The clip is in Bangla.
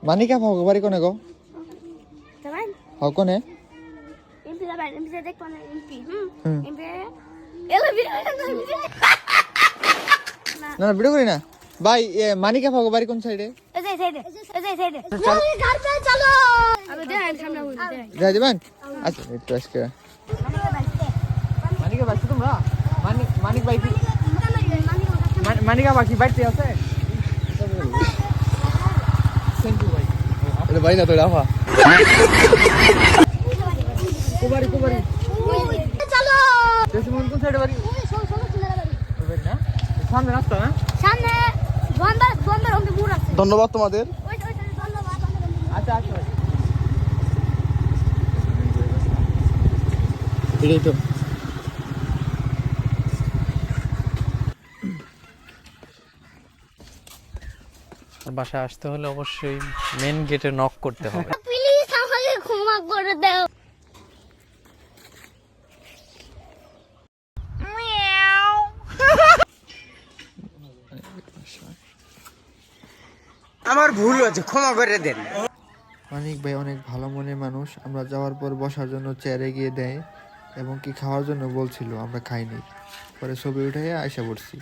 মানিকা ভাগ বাড়ি কোনে গো? Taman. হাও কোনে? Impi taman, impi saya dek mana impi. Impi. Ela video না না ভিডিও করি না ভাই মানিকা ভাগ বাড়ি কোন সাইডে? Eze side. Chalo घर पे चलो. अब दे सामने हो दे. যাই দিবেন আচ্ছা একটু আজকে মানিকা বাসি তোমরা মানিক ভাই কি মানিকা বাকি বাইতে আছে সেন্টু ভাই এটা ভাই না তো রাফা কুবারি चलो. দেশি মন কোন সাইডে বাড়ি Solo chila bari. ওই না সামনে রাস্তা না সামনে বন্দর हमने মুড় আছে. ধন্যবাদ তোমাদের ওই ধন্যবাদ. আচ্ছা আচ্ছা ভাই এটাই তো বাসায় আসতে হলে অবশ্যই মেন গেটে নক করতে হবে। প্লিজ আমাকে ক্ষমা করে দাও. আমার ভুল হয়েছে, ক্ষমা করে দেন। মানিক ভাই অনেক ভালো মনের মানুষ। আমরা যাওয়ার পর বসার জন্য চেয়ারে গিয়ে দেয় এবং কি খাওয়ার জন্য বলছিল, আমরা খাইনি। পরে ছবি উঠে আয়সা পড়ছি।